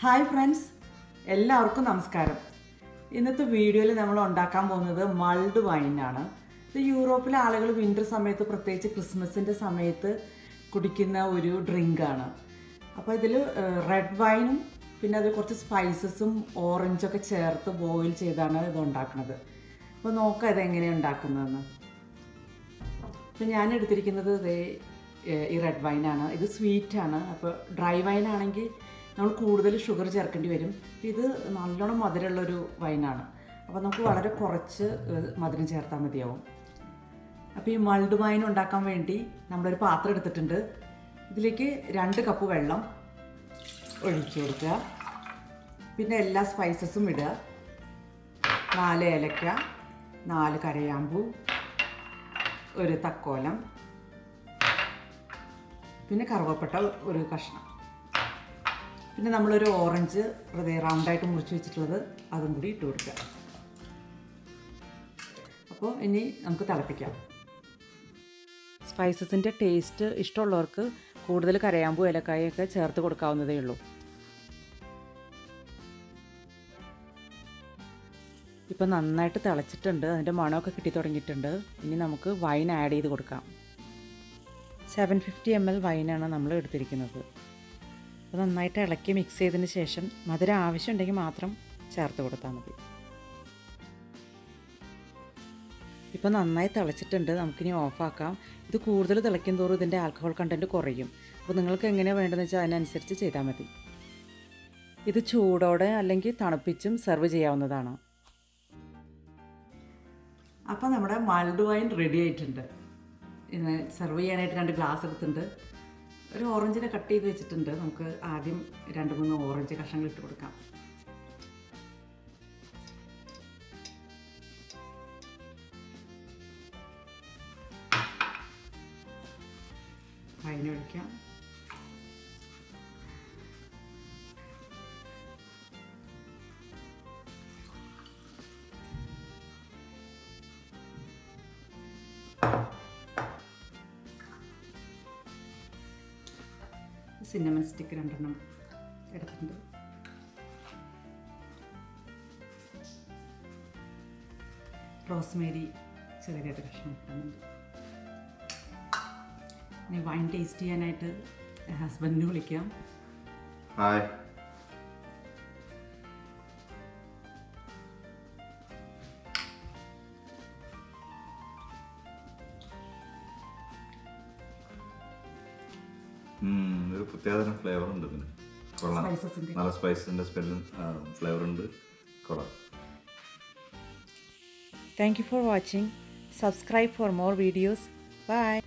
Hi friends, എല്ലാവർക്കും നമസ്കാരം. ഇന്നത്തെ വീഡിയോയിൽ നമ്മൾ ഉണ്ടാക്കാൻ പോകുന്നത് മൾഡ് വൈനാണ്. ഇത് യൂറോപ്പിലെ ആളുകൾ വിൻ്റർ സമയത്ത്, പ്രത്യേകിച്ച് ക്രിസ്മസിൻ്റെ സമയത്ത് കുടിക്കുന്ന ഒരു ഡ്രിങ്കാണ്. അപ്പോൾ ഇതിൽ റെഡ് വൈനും പിന്നെ അതിൽ കുറച്ച് സ്പൈസസും ഓറഞ്ചൊക്കെ ചേർത്ത് ബോയിൽ ചെയ്താണ് ഇത് ഉണ്ടാക്കുന്നത്. അപ്പോൾ നോക്കാം ഇതെങ്ങനെയാണ് ഉണ്ടാക്കുന്നതെന്ന്. അപ്പോൾ ഞാൻ എടുത്തിരിക്കുന്നത് ഈ റെഡ് വൈനാണ്. ഇത് സ്വീറ്റാണ്. അപ്പോൾ ഡ്രൈ വൈനാണെങ്കിൽ നമ്മൾ കൂടുതൽ ഷുഗർ ചേർക്കേണ്ടി വരും. ഇത് നല്ലോണം മധുരമുള്ളൊരു വൈനാണ്. അപ്പോൾ നമുക്ക് വളരെ കുറച്ച് മധുരം ചേർത്താൽ മതിയാവും. അപ്പോൾ ഈ മൾഡ് വൈൻ ഉണ്ടാക്കാൻ വേണ്ടി നമ്മളൊരു പാത്രം എടുത്തിട്ടുണ്ട്. ഇതിലേക്ക് 2 കപ്പ് വെള്ളം ഒഴിച്ചു കൊടുക്കുക. പിന്നെ എല്ലാ സ്പൈസസും ഇടുക. 4 ഏലക്ക, 4 കരയാമ്പൂ, ഒരു തക്കോലം, പിന്നെ കറുവപ്പട്ട ഒരു കഷ്ണം, പിന്നെ നമ്മളൊരു ഓറഞ്ച് റൗണ്ടായിട്ട് മുറിച്ച് വെച്ചിട്ടുള്ളത് അതും കൂടി ഇട്ട് കൊടുക്കുക. അപ്പോൾ ഇനി നമുക്ക് തിളപ്പിക്കാം. സ്പൈസസിൻ്റെ ടേസ്റ്റ് ഇഷ്ടമുള്ളവർക്ക് കൂടുതൽ കരയാമ്പൂ ഏലക്കായൊക്കെ ചേർത്ത് കൊടുക്കാവുന്നതേ ഉള്ളൂ. ഇപ്പം നന്നായിട്ട് തിളച്ചിട്ടുണ്ട്. അതിൻ്റെ മണമൊക്കെ കിട്ടി തുടങ്ങിയിട്ടുണ്ട്. ഇനി നമുക്ക് വൈൻ ആഡ് ചെയ്ത് കൊടുക്കാം. 750 ml വൈനാണ് നമ്മൾ എടുത്തിരിക്കുന്നത്. അപ്പോൾ നന്നായിട്ട് ഇളക്കി മിക്സ് ചെയ്തതിന് ശേഷം മധുരം ആവശ്യമുണ്ടെങ്കിൽ മാത്രം ചേർത്ത് കൊടുത്താൽ മതി. ഇപ്പോൾ നന്നായി തിളച്ചിട്ടുണ്ട്. നമുക്കിനി ഓഫാക്കാം. ഇത് കൂടുതൽ തിളയ്ക്കും തോറും ഇതിൻ്റെ ആൽക്കഹോൾ കണ്ടൻറ്റ് കുറയും. അപ്പോൾ നിങ്ങൾക്ക് എങ്ങനെയാണ് വേണ്ടതെന്ന് വെച്ചാൽ അതിനനുസരിച്ച് ചെയ്താൽ മതി. ഇത് ചൂടോടെ അല്ലെങ്കിൽ തണുപ്പിച്ചും സെർവ് ചെയ്യാവുന്നതാണ്. അപ്പോൾ നമ്മുടെ മൾഡ് വൈൻ റെഡി ആയിട്ടുണ്ട്. ഇന്ന് സെർവ് ചെയ്യാനായിട്ട് 2 ഗ്ലാസ് എടുത്തിട്ടുണ്ട്. ഒരു ഓറഞ്ചിനെ കട്ട് ചെയ്ത് വെച്ചിട്ടുണ്ട്. നമുക്ക് ആദ്യം 2-3 ഓറഞ്ച് കഷ്ണങ്ങൾ ഇട്ട് കൊടുക്കാം. വൈൻ ഒഴിക്കാം. സിന്നമൺ സ്റ്റിക്ക് 2 എടുത്തിട്ടുണ്ട്. റോസ്മേരി ചെറിയൊരു കഷ്ണം ഇടുന്നുണ്ട്. ഇനി വൈൻ ടേസ്റ്റ് ചെയ്യാനായിട്ട് ഹസ്ബൻഡിനെ വിളിക്കാം. ഹായ്. ഒരു പ്രത്യേകതരം ഫ്ലേവർ ഉണ്ട് ഇതിന്. കൊള്ളാം. നല്ല സ്പൈസിൻ്റെ സ്മെല്ലും ഫ്ലേവർ ഉണ്ട്. കൊള്ളാം. Thank you for watching. Subscribe for more videos. Bye.